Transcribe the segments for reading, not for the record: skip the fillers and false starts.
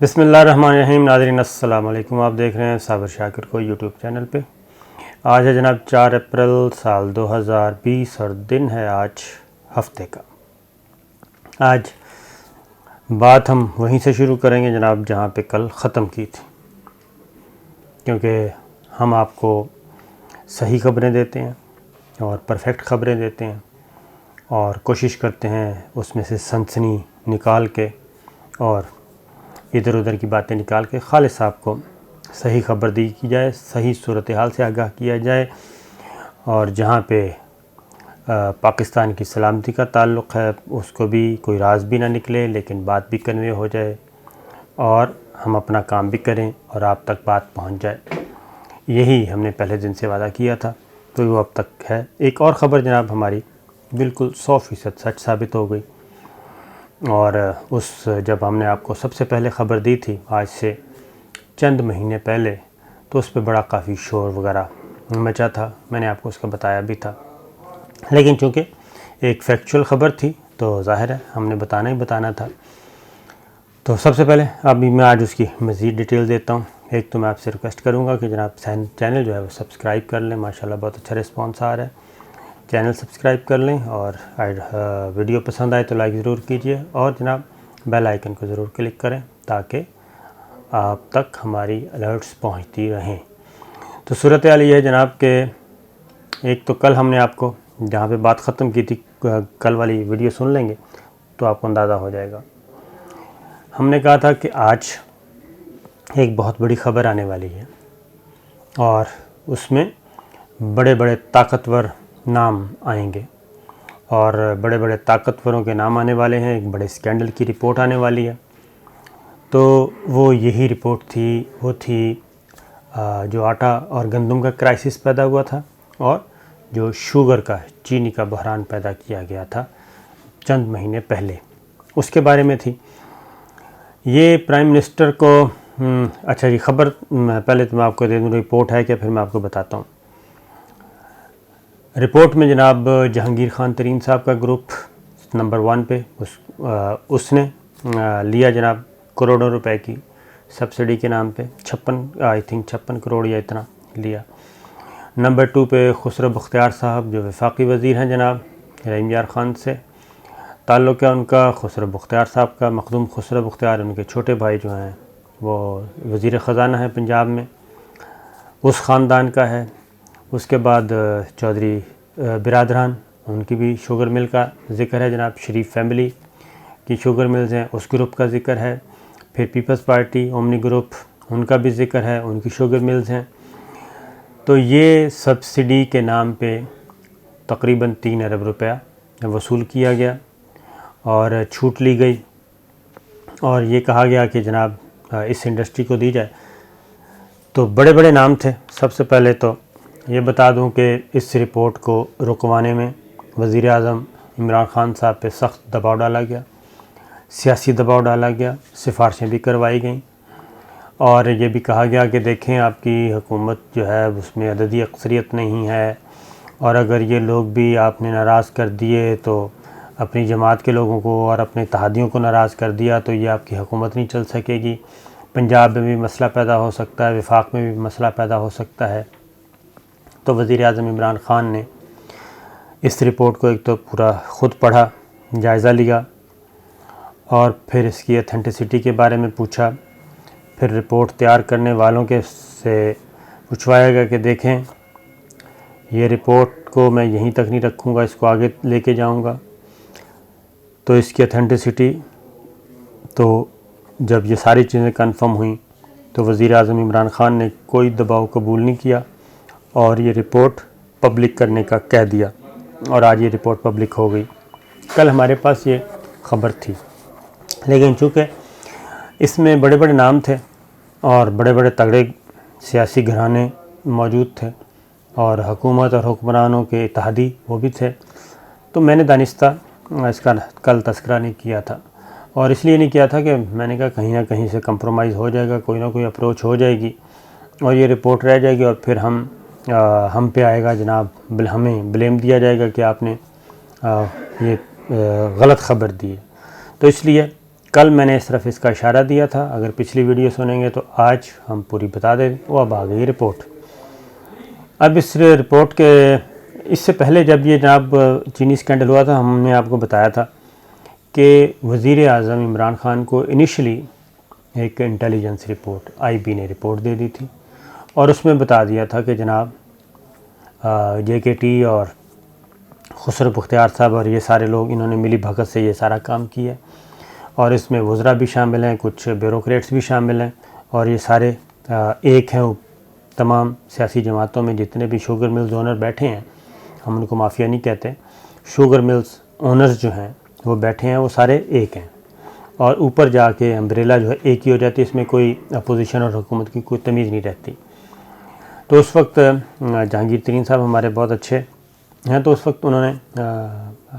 بسم اللہ الرحمن الرحیم۔ ناظرین السلام علیکم، آپ دیکھ رہے ہیں صابر شاکر کو یوٹیوب چینل پہ۔ آج ہے جناب 4 اپریل سال 2020 اور دن ہے آج ہفتے کا۔ آج بات ہم وہیں سے شروع کریں گے جناب جہاں پہ کل ختم کی تھی، کیونکہ ہم آپ کو صحیح خبریں دیتے ہیں اور پرفیکٹ خبریں دیتے ہیں اور کوشش کرتے ہیں اس میں سے سنسنی نکال کے اور ادھر ادھر کی باتیں نکال کے خالص آپ کو صحیح خبر دی کی جائے، صحیح صورتحال سے آگاہ کیا جائے، اور جہاں پہ پاکستان کی سلامتی کا تعلق ہے اس کو بھی کوئی راز بھی نہ نکلے، لیکن بات بھی کنوے ہو جائے اور ہم اپنا کام بھی کریں اور آپ تک بات پہنچ جائے۔ یہی ہم نے پہلے دن سے وعدہ کیا تھا، تو وہ اب تک ہے۔ ایک اور خبر جناب ہماری بالکل 100% سچ ثابت ہو گئی، اور جب ہم نے آپ کو سب سے پہلے خبر دی تھی آج سے چند مہینے پہلے، تو اس پہ بڑا کافی شور وغیرہ مچا تھا، میں نے آپ کو اس کا بتایا بھی تھا، لیکن چونکہ ایک فیکچول خبر تھی تو ظاہر ہے ہم نے بتانا ہی بتانا تھا۔ تو سب سے پہلے ابھی میں آج اس کی مزید ڈیٹیل دیتا ہوں۔ ایک تو میں آپ سے ریکویسٹ کروں گا کہ جناب چینل جو ہے وہ سبسکرائب کر لیں، ماشاءاللہ بہت اچھا رسپانس آ رہا ہے۔ چینل سبسکرائب کر لیں، اور ویڈیو پسند آئے تو لائک ضرور کیجئے، اور جناب بیل آئیکن کو ضرور کلک کریں تاکہ آپ تک ہماری الرٹس پہنچتی رہیں۔ تو صورتحال یہ ہے جناب کہ ایک تو کل ہم نے آپ کو جہاں پہ بات ختم کی تھی، کل والی ویڈیو سن لیں گے تو آپ کو اندازہ ہو جائے گا۔ ہم نے کہا تھا کہ آج ایک بہت بڑی خبر آنے والی ہے، اور اس میں بڑے بڑے طاقتور نام آئیں گے، اور بڑے بڑے طاقتوروں کے نام آنے والے ہیں۔ ایک بڑے اسکینڈل کی رپورٹ آنے والی ہے۔ تو وہ یہی رپورٹ تھی، وہ تھی جو آٹا اور گندم کا کرائسس پیدا ہوا تھا، اور جو شوگر کا، چینی کا بحران پیدا کیا گیا تھا چند مہینے پہلے، اس کے بارے میں تھی۔ یہ پرائم منسٹر کو اچھا جی، خبر پہلے تو میں آپ کو دے دوں رپورٹ ہے کہ پھر میں آپ کو بتاتا ہوں۔ رپورٹ میں جناب جہانگیر خان ترین صاحب کا گروپ نمبر 1 پہ اس نے لیا جناب کروڑوں روپے کی سبسڈی کے نام پہ، 56 کروڑ یا اتنا لیا۔ نمبر 2 پہ خسرو بختیار صاحب جو وفاقی وزیر ہیں جناب رحیم یار خان سے تعلق ہے ان کا۔ خسرو بختیار صاحب کا، مخدوم خسرو بختیار، ان کے چھوٹے بھائی جو ہیں وہ وزیر خزانہ ہیں پنجاب میں، اس خاندان کا ہے۔ اس کے بعد چودھری برادران، ان کی بھی شوگر مل کا ذکر ہے جناب، شریف فیملی کی شوگر ملز ہیں، اس گروپ کا ذکر ہے۔ پھر پیپلز پارٹی اومنی گروپ، ان کا بھی ذکر ہے، ان کی شوگر ملز ہیں۔ تو یہ سبسڈی کے نام پہ تقریباً 3 ارب روپیہ وصول کیا گیا اور چھوٹ لی گئی، اور یہ کہا گیا کہ جناب اس انڈسٹری کو دی جائے۔ تو بڑے بڑے نام تھے۔ سب سے پہلے تو یہ بتا دوں کہ اس رپورٹ کو رکوانے میں وزیر اعظم عمران خان صاحب پہ سخت دباؤ ڈالا گیا، سیاسی دباؤ ڈالا گیا، سفارشیں بھی کروائی گئیں، اور یہ بھی کہا گیا کہ دیکھیں آپ کی حکومت جو ہے اس میں عددی اکثریت نہیں ہے، اور اگر یہ لوگ بھی آپ نے ناراض کر دیے تو اپنی جماعت کے لوگوں کو اور اپنے اتحادیوں کو ناراض کر دیا تو یہ آپ کی حکومت نہیں چل سکے گی، پنجاب میں بھی مسئلہ پیدا ہو سکتا ہے، وفاق میں بھی مسئلہ پیدا ہو سکتا ہے۔ تو وزیر اعظم عمران خان نے اس رپورٹ کو ایک تو پورا خود پڑھا، جائزہ لیا، اور پھر اس کی اتھینٹسٹی کے بارے میں پوچھا۔ پھر رپورٹ تیار کرنے والوں کے سے پوچھوایا گیا کہ دیکھیں یہ رپورٹ کو میں یہیں تک نہیں رکھوں گا، اس کو آگے لے کے جاؤں گا۔ تو اس کی اتھینٹسٹی، تو جب یہ ساری چیزیں کنفرم ہوئیں تو وزیر اعظم عمران خان نے کوئی دباؤ قبول نہیں کیا اور یہ رپورٹ پبلک کرنے کا کہہ دیا، اور آج یہ رپورٹ پبلک ہو گئی۔ کل ہمارے پاس یہ خبر تھی، لیکن چونکہ اس میں بڑے بڑے نام تھے اور بڑے بڑے تگڑے سیاسی گھرانے موجود تھے اور حکومت اور حکمرانوں کے اتحادی وہ بھی تھے، تو میں نے دانستہ اس کا کل تذکرہ نہیں کیا تھا، اور اس لیے نہیں کیا تھا کہ میں نے کہا کہیں نہ کہیں سے کمپرومائز ہو جائے گا، کوئی نہ کوئی اپروچ ہو جائے گی اور یہ رپورٹ رہ جائے گی، اور پھر ہم پہ آئے گا جناب، ہمیں بلیم دیا جائے گا کہ آپ نے یہ غلط خبر دی ہے۔ تو اس لیے کل میں نے صرف اس کا اشارہ دیا تھا، اگر پچھلی ویڈیو سنیں گے تو آج ہم پوری بتا دیں۔ وہ اب آ گئی رپورٹ۔ اب اس رپورٹ کے اس سے پہلے جب یہ جناب چینی اسکینڈل ہوا تھا، ہم نے آپ کو بتایا تھا کہ وزیر اعظم عمران خان کو انیشلی ایک انٹیلیجنس رپورٹ IB نے رپورٹ دے دی تھی، اور اس میں بتا دیا تھا کہ جناب JKT اور خسرو بختیار صاحب اور یہ سارے لوگ انہوں نے ملی بھگت سے یہ سارا کام کیا، اور اس میں وزراء بھی شامل ہیں، کچھ بیوروکریٹس بھی شامل ہیں، اور یہ سارے ایک ہیں۔ تمام سیاسی جماعتوں میں جتنے بھی شوگر ملز اونر بیٹھے ہیں، ہم ان کو مافیا نہیں کہتے، شوگر ملز اونرز جو ہیں وہ بیٹھے ہیں، وہ سارے ایک ہیں، اور اوپر جا کے امبریلا جو ہے ایک ہی ہو جاتی ہے، اس میں کوئی اپوزیشن اور حکومت کی کوئی تمیز نہیں رہتی۔ تو اس وقت جہانگیر ترین صاحب ہمارے بہت اچھے ہیں، تو اس وقت انہوں نے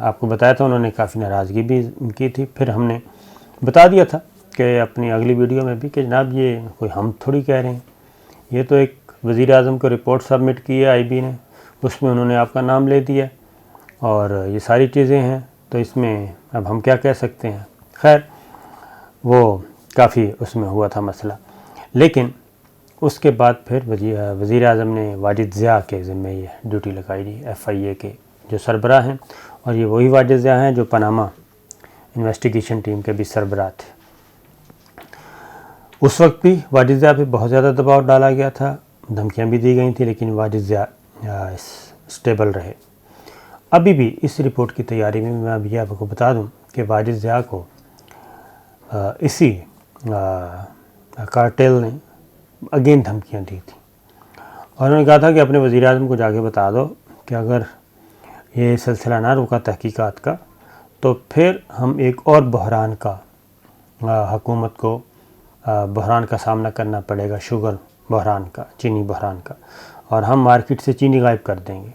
آپ کو بتایا تھا، انہوں نے کافی ناراضگی بھی کی تھی۔ پھر ہم نے بتا دیا تھا کہ اپنی اگلی ویڈیو میں بھی کہ جناب یہ کوئی ہم تھوڑی کہہ رہے ہیں، یہ تو ایک وزیر اعظم کو رپورٹ سبمٹ کی ہے IB نے، اس میں انہوں نے آپ کا نام لے دیا، اور یہ ساری چیزیں ہیں، تو اس میں اب ہم کیا کہہ سکتے ہیں۔ خیر وہ کافی اس میں ہوا تھا مسئلہ، لیکن اس کے بعد پھر وزیر اعظم نے واجد ضیاء کے ذمہ یہ ڈیوٹی لگائی دی، FIA کے جو سربراہ ہیں، اور یہ وہی واجد ضیاء ہیں جو پاناما انویسٹیگیشن ٹیم کے بھی سربراہ تھے۔ اس وقت بھی واجد ضیاء پہ بہت زیادہ دباؤ ڈالا گیا تھا، دھمکیاں بھی دی گئی تھیں، لیکن واجد ضیاء اسٹیبل رہے۔ ابھی بھی اس رپورٹ کی تیاری میں میں اب یہ آپ کو بتا دوں کہ واجد ضیاء کو اسی کارٹیل نے اگین دھمکیاں دی تھیں، اور انہوں نے کہا تھا کہ اپنے وزیر اعظم کو جا کے بتا دو کہ اگر یہ سلسلہ نہ رکا تحقیقات کا تو پھر ہم ایک اور بحران کا حکومت کو بحران کا سامنا کرنا پڑے گا، شوگر بحران کا، چینی بحران کا، اور ہم مارکیٹ سے چینی غائب کر دیں گے،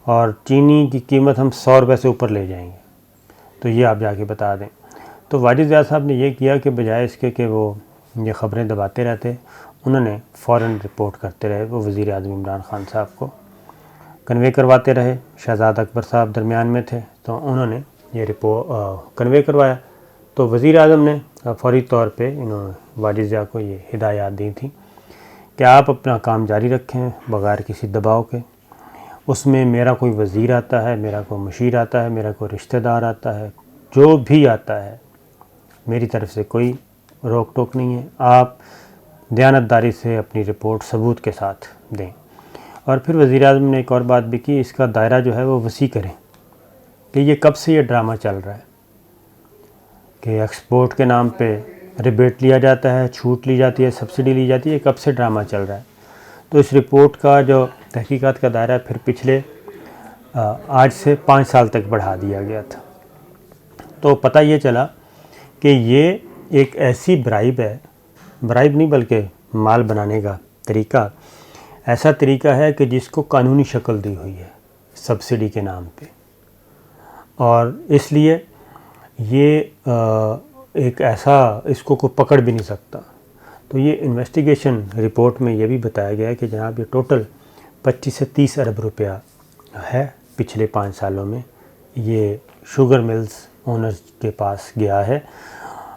اور چینی کی قیمت ہم 100 روپے سے اوپر لے جائیں گے، تو یہ آپ جا کے بتا دیں۔ تو واجد ضیاء صاحب نے یہ کیا کہ بجائے اس کے کہ وہ یہ خبریں دباتے رہتے، انہوں نے فوراً رپورٹ کرتے رہے، وہ وزیر اعظم عمران خان صاحب کو کنوے کرواتے رہے۔ شہزاد اکبر صاحب درمیان میں تھے، تو انہوں نے یہ رپورٹ کنوے کروایا، تو وزیر اعظم نے فوری طور پہ انہوں نے واجد ضیاء کو یہ ہدایات دی تھیں کہ آپ اپنا کام جاری رکھیں بغیر کسی دباؤ کے۔ اس میں میرا کوئی وزیر آتا ہے، میرا کوئی مشیر آتا ہے، میرا کوئی رشتہ دار آتا ہے، جو بھی آتا ہے، میری طرف سے کوئی روک ٹوک نہیں ہے، آپ دیانتداری سے اپنی رپورٹ ثبوت کے ساتھ دیں۔ اور پھر وزیر اعظم نے ایک اور بات بھی کی، اس کا دائرہ جو ہے وہ وسیع کریں کہ یہ کب سے یہ ڈرامہ چل رہا ہے کہ ایکسپورٹ کے نام پہ ریبیٹ لیا جاتا ہے، چھوٹ لی جاتی ہے، سبسڈی لی جاتی ہے، کب سے ڈرامہ چل رہا ہے۔ تو اس رپورٹ کا جو تحقیقات کا دائرہ پھر پچھلے آج سے 5 سال تک بڑھا دیا گیا تھا۔ تو پتہ یہ چلا کہ یہ ایک ایسی برائب ہے، برائب نہیں بلکہ مال بنانے کا طریقہ، ایسا طریقہ ہے کہ جس کو قانونی شکل دی ہوئی ہے سبسڈی کے نام پہ، اور اس لیے یہ ایک ایسا اس کو کوئی پکڑ بھی نہیں سکتا۔ تو یہ انویسٹیگیشن رپورٹ میں یہ بھی بتایا گیا ہے کہ جناب یہ ٹوٹل 25 سے 30 ارب روپیہ ہے پچھلے 5 سالوں میں یہ شوگر ملز اونرز کے پاس گیا ہے،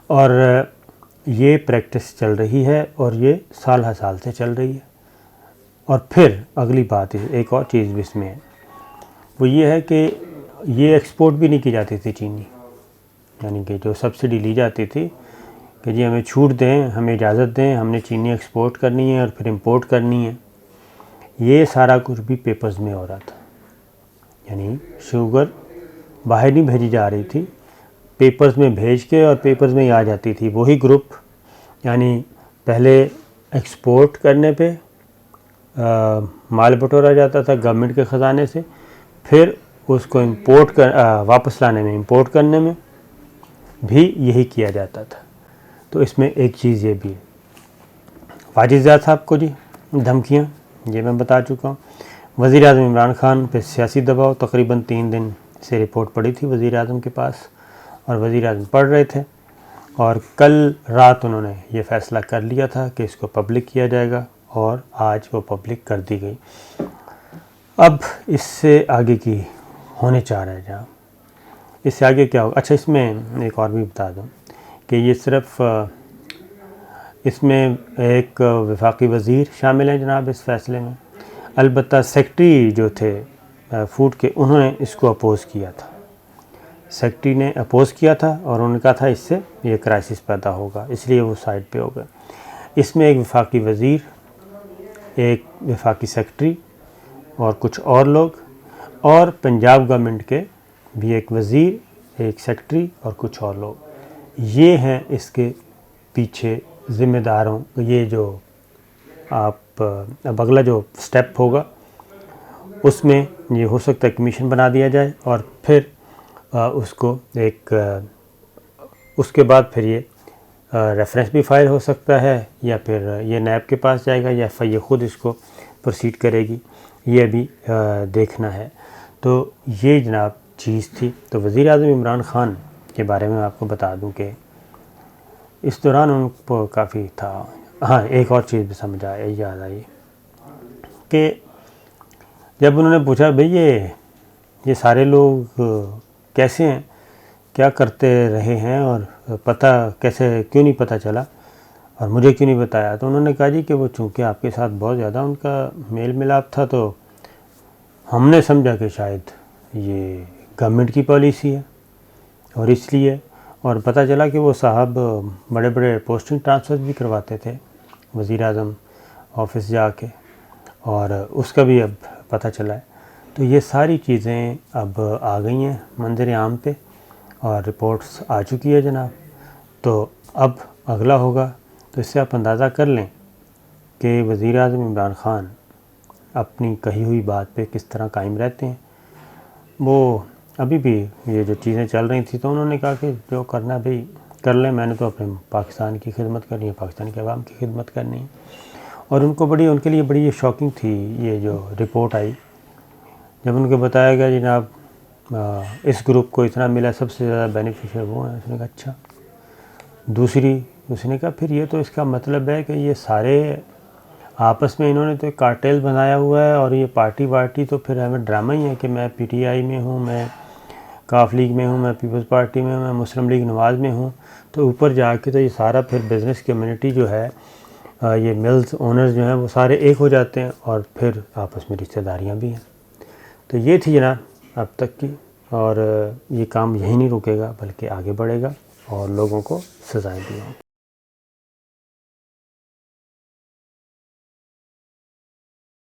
اور یہ پریکٹس چل رہی ہے، اور یہ سال ہر سال سے چل رہی ہے۔ اور پھر اگلی بات ایک اور چیز بھی اس میں ہے، وہ یہ ہے کہ یہ ایکسپورٹ بھی نہیں کی جاتی تھی چینی، یعنی کہ جو سبسڈی لی جاتی تھی کہ جی ہمیں چھوٹ دیں، ہمیں اجازت دیں، ہم نے چینی ایکسپورٹ کرنی ہے اور پھر امپورٹ کرنی ہے، یہ سارا کچھ بھی پیپرز میں ہو رہا تھا، یعنی شوگر باہر نہیں بھیجی جا رہی تھی، پیپرز میں بھیج کے اور پیپرز میں ہی آ جاتی تھی وہی گروپ، یعنی پہلے ایکسپورٹ کرنے پہ مال بٹورا جاتا تھا گورنمنٹ کے خزانے سے، پھر اس کو واپس لانے میں، امپورٹ کرنے میں بھی یہی کیا جاتا تھا۔ تو اس میں ایک چیز یہ بھی ہے، واجد ضیاء صاحب کو جی دھمکیاں، یہ میں بتا چکا ہوں۔ وزیر اعظم عمران خان پہ سیاسی دباؤ، تقریباً 3 دن سے رپورٹ پڑی تھی وزیر اعظم کے پاس، اور وزیر اعظم پڑھ رہے تھے، اور کل رات انہوں نے یہ فیصلہ کر لیا تھا کہ اس کو پبلک کیا جائے گا، اور آج وہ پبلک کر دی گئی۔ اب اس سے آگے کی ہونے چاہ رہا ہے جہاں اس سے آگے کیا ہوگا۔ اچھا، اس میں ایک اور بھی بتا دوں کہ یہ صرف اس میں ایک وفاقی وزیر شامل ہیں جناب اس فیصلے میں، البتہ سیکٹری جو تھے فوڈ کے انہوں نے اس کو اپوز کیا تھا، سیکٹری نے اپوز کیا تھا اور انہوں نے کہا تھا اس سے یہ کرائسس پیدا ہوگا، اس لیے وہ سائڈ پہ ہو گئے۔ اس میں ایک وفاقی وزیر، ایک وفاقی سیکٹری اور کچھ اور لوگ، اور پنجاب گورنمنٹ کے بھی ایک وزیر، ایک سیکٹری اور کچھ اور لوگ، یہ ہیں اس کے پیچھے ذمہ داروں۔ یہ جو اب اگلا جو سٹیپ ہوگا اس میں یہ ہو سکتا ہے کمیشن بنا دیا جائے، اور پھر اس کو ایک اس کے بعد پھر یہ ریفرنس بھی فائل ہو سکتا ہے، یا پھر یہ نیب کے پاس جائے گا، یا FIA خود اس کو پروسیڈ کرے گی، یہ بھی دیکھنا ہے۔ تو یہ جناب چیز تھی۔ تو وزیر اعظم عمران خان کے بارے میں آپ کو بتا دوں کہ اس دوران ان کو کافی تھا۔ ہاں، ایک اور چیز بھی سمجھ یاد آئی کہ جب انہوں نے پوچھا بھئی یہ سارے لوگ کیسے ہیں، کیا کرتے رہے ہیں، اور پتہ کیسے کیوں نہیں پتہ چلا اور مجھے کیوں نہیں بتایا، تو انہوں نے کہا جی کہ وہ چونکہ آپ کے ساتھ بہت زیادہ ان کا میل ملاپ تھا تو ہم نے سمجھا کہ شاید یہ گورنمنٹ کی پالیسی ہے اور اس لیے، اور پتہ چلا کہ وہ صاحب بڑے بڑے پوسٹنگ ٹرانسفر بھی کرواتے تھے وزیر اعظم آفس جا کے، اور اس کا بھی اب پتہ چلا ہے۔ تو یہ ساری چیزیں اب آ گئی ہیں منظر عام پہ اور رپورٹس آ چکی ہے جناب۔ تو اب اگلا ہوگا، تو اس سے آپ اندازہ کر لیں کہ وزیر اعظم عمران خان اپنی کہی ہوئی بات پہ کس طرح قائم رہتے ہیں۔ وہ ابھی بھی یہ جو چیزیں چل رہی تھیں تو انہوں نے کہا کہ جو کرنا بھئی کر لیں، میں نے تو اپنے پاکستان کی خدمت کرنی ہے، پاکستان کے عوام کی خدمت کرنی ہے۔ اور ان کے لیے بڑی یہ شاکنگ تھی یہ جو رپورٹ آئی، جب ان کو بتایا گیا جناب اس گروپ کو اتنا ملا، سب سے زیادہ بینیفیشر وہ ہیں، اس نے کہا اچھا۔ دوسری اس نے کہا پھر یہ تو اس کا مطلب ہے کہ یہ سارے آپس میں انہوں نے تو ایک کارٹیل بنایا ہوا ہے، اور یہ پارٹی تو پھر ہمیں ڈرامہ ہی ہے کہ میں PTI میں ہوں، میں کاف لیگ میں ہوں، میں پیپلز پارٹی میں ہوں، میں مسلم لیگ نواز میں ہوں، تو اوپر جا کے تو یہ سارا پھر بزنس کمیونٹی جو ہے، یہ ملز اونرز جو ہیں وہ سارے ایک ہو جاتے ہیں، اور پھر آپس میں رشتہ داریاں بھی ہیں۔ تو یہ تھی جناب اب تک کی، اور یہ کام یہی نہیں رکے گا بلکہ آگے بڑھے گا اور لوگوں کو سزائیں دی ہوں۔